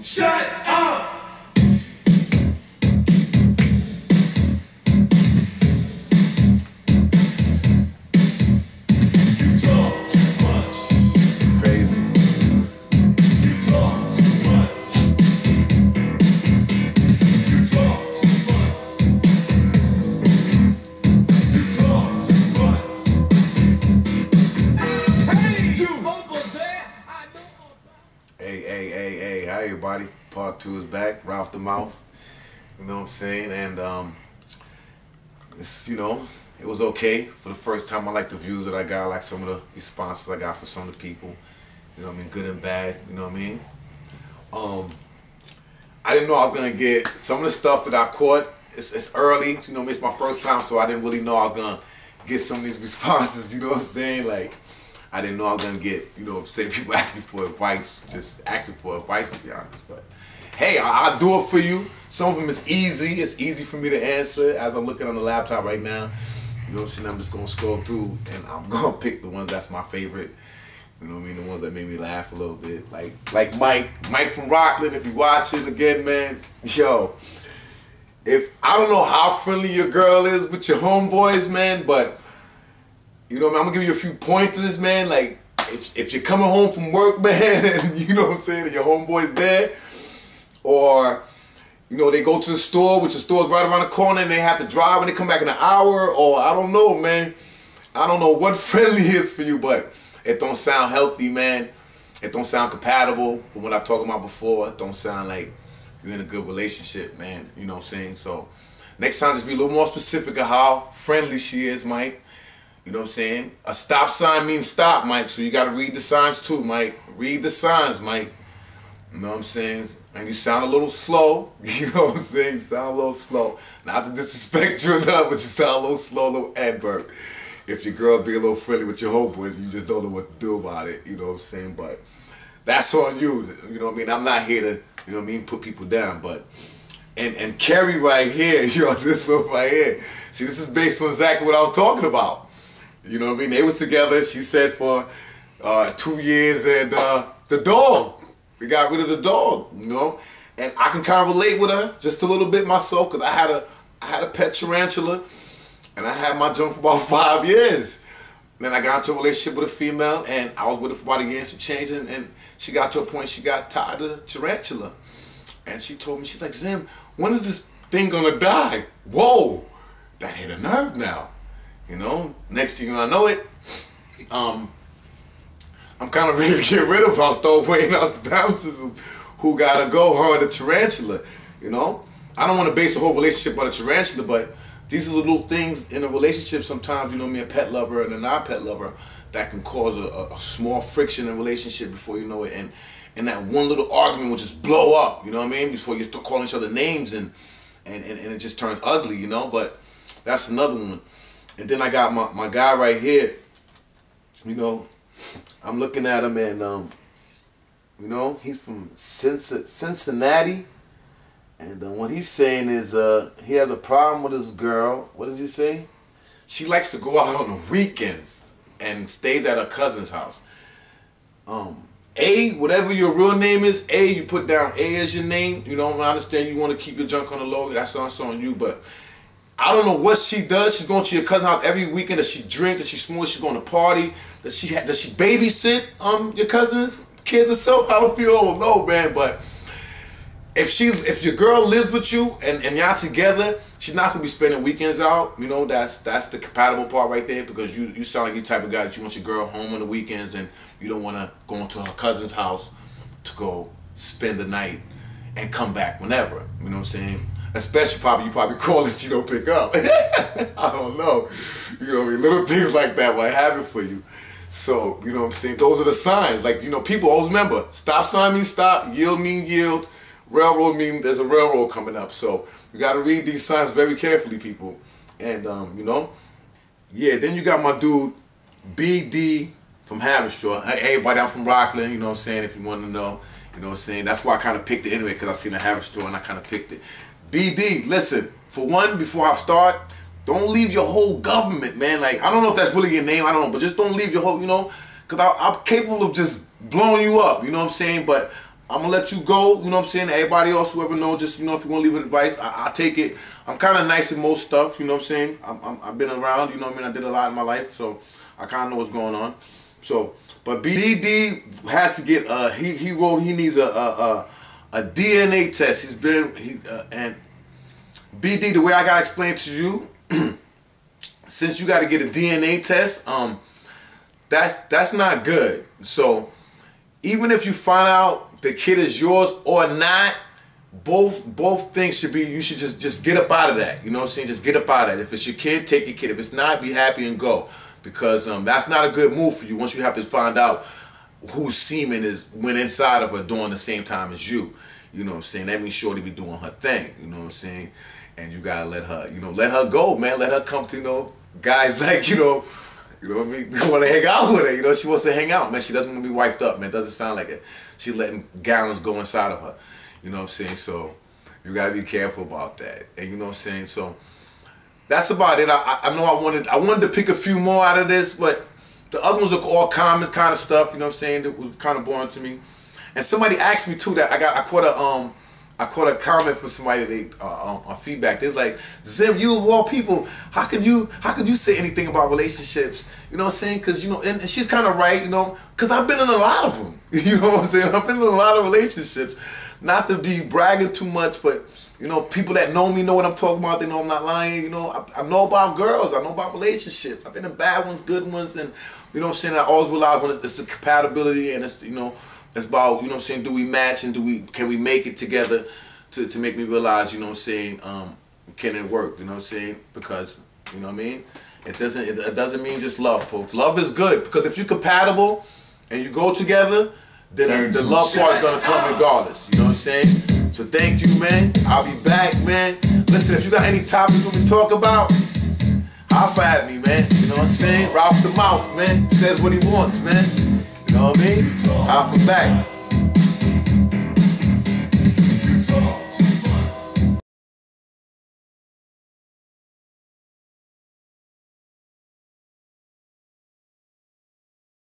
Shut up! You talk too much. Crazy. You talk too much. You talk too much. You talk too much. Hey, you over there? I know about. Hey, hi everybody. Part 2 is back, right off the mouth. You know what I'm saying? And it's, you know, it was okay for the first time. I like the views that I got, I like some of the responses I got for some of the people. You know what I mean? Good and bad, you know what I mean? I didn't know I was gonna get some of the stuff that I caught. It's early, you know, it's my first time, so I didn't really know I was gonna get some of these responses, you know what I'm saying? Like, I didn't know I was gonna get, you know, say people asking for advice, just asking for advice, to be honest. But hey, I'll do it for you. Some of them is easy. It's easy for me to answer as I'm looking on the laptop right now. You know what I'm saying? I'm just gonna scroll through and I'm gonna pick the ones that's my favorite. You know what I mean? The ones that made me laugh a little bit. Like Mike from Rockland. If you watching again, man, yo. If I don't know how friendly your girl is with your homeboys, man, but you know what I mean? I'm gonna give you a few pointers, man. Like, if you're coming home from work, man, and you know what I'm saying, and your homeboy's there, or, you know, they go to the store, which the store's right around the corner, and they have to drive and they come back in an hour, or I don't know, man. I don't know what friendly is for you, but it don't sound healthy, man. It don't sound compatible with what I talked about before. It don't sound like you're in a good relationship, man. You know what I'm saying? So, next time, just be a little more specific of how friendly she is, Mike. You know what I'm saying? A stop sign means stop, Mike. So you got to read the signs too, Mike. Read the signs, Mike. You know what I'm saying? And you sound a little slow. You know what I'm saying? You sound a little slow. Not to disrespect you enough, but you sound a little slow, a little adverb. If your girl be a little friendly with your homeboys, you just don't know what to do about it. You know what I'm saying? But that's on you. You know what I mean? I'm not here to, you know what I mean, put people down. But and Carrie right here, yo, this one right here. See, this is based on exactly what I was talking about. You know what I mean? They was together, she said, for 2 years, and the dog. We got rid of the dog, you know? And I can kind of relate with her just a little bit myself, because I had a pet tarantula, and I had my junk for about 5 years. Then I got into a relationship with a female, and I was with her for about a year and some change, and she got to a point she got tired of the tarantula. And she told me, she's like, Zim, when is this thing gonna die? Whoa, that hit a nerve now. You know, next thing I know it, I'm kind of ready to get rid of her. I'll start weighing out the balances of who gotta go, her or the tarantula. You know, I don't want to base the whole relationship on the tarantula, but these are the little things in a relationship sometimes, you know, me a pet lover and a non-pet lover, that can cause a small friction in a relationship before you know it, and that one little argument will just blow up, you know what I mean, before you start calling each other names, and it just turns ugly, you know. But that's another one. And then I got my guy right here. You know, I'm looking at him, and you know, he's from Cincinnati, and what he's saying is he has a problem with his girl. What does he say? She likes to go out on the weekends and stays at her cousin's house. A, whatever your real name is, A, you put down A as your name. You know, I understand you want to keep your junk on the low. That's on you, but I don't know what she does. She's going to your cousin's house every weekend. Does she drink? Does she smoke? She going to party? Does she babysit your cousin's kids or so? I don't know, man. But if your girl lives with you and y'all together, she's not gonna be spending weekends out. You know, that's the compatible part right there, because you sound like the type of guy that you want your girl home on the weekends, and you don't want to go into her cousin's house to go spend the night and come back whenever. You know what I'm saying? Especially you probably call it, you don't pick up. I don't know. You know what I mean? Little things like that might happen for you. So, you know what I'm saying? Those are the signs. Like, you know, people always remember, stop sign means stop, yield means yield, railroad means there's a railroad coming up. So, you got to read these signs very carefully, people. And, you know, yeah, then you got my dude, BD from Haverstraw. Hey, everybody, I'm from Rockland, you know what I'm saying, if you want to know. You know what I'm saying? That's why I kind of picked it anyway, because I seen the Haverstraw and I kind of picked it. BD, listen, for one, before I start, don't leave your whole government, man. Like, I don't know if that's really your name, I don't know, but just don't leave your whole, you know, because I'm capable of just blowing you up, you know what I'm saying? But I'm gonna let you go, you know what I'm saying? Everybody else, whoever knows, just, you know, if you want to leave advice, I take it. I'm kind of nice in most stuff, you know what I'm saying? I've been around, you know what I mean? I did a lot in my life, so I kind of know what's going on. So, but BD has to get, he wrote he needs a DNA test. And BD, the way I gotta explain to you, since you gotta get a DNA test, that's not good. So, even if you find out the kid is yours or not, both things should be, you should just get up out of that. You know what I'm saying? Just get up out of that. If it's your kid, take your kid. If it's not, be happy and go. Because that's not a good move for you once you have to find out whose semen went inside of her during the same time as you. You know what I'm saying? That means Shorty be doing her thing. You know what I'm saying? And you gotta let her go, man. Let her come to, you know, guys like, you know what I mean? You want to hang out with her, you know? She wants to hang out, man. She doesn't want to be wiped up, man. It doesn't sound like it. She's letting gallons go inside of her. You know what I'm saying? So you got to be careful about that. And you know what I'm saying? So that's about it. I know I wanted to pick a few more out of this, but the other ones are all common kind of stuff, you know what I'm saying? It was kind of boring to me. And somebody asked me too that I caught a comment from somebody on feedback. They're like, Zim, you of all people, how could you say anything about relationships? You know what I'm saying? Because, you know, and she's kind of right, you know, because I've been in a lot of them. You know what I'm saying? I've been in a lot of relationships. Not to be bragging too much, but, you know, people that know me know what I'm talking about. They know I'm not lying. You know, I know about girls. I know about relationships. I've been in bad ones, good ones, and, you know what I'm saying? I always realize when it's the compatibility and it's, you know, it's about, you know what I'm saying, do we match and can we make it together to make me realize, you know what I'm saying, can it work, you know what I'm saying? Because, you know what I mean? It doesn't mean just love, folks. Love is good because if you're compatible and you go together, then the love part is gonna come regardless. You know what I'm saying? So thank you, man. I'll be back, man. Listen, if you got any topics you want me to talk about, holler at me, man. You know what I'm saying? Right off the mouth, man. Says what he wants, man. You know what I mean? Holler back.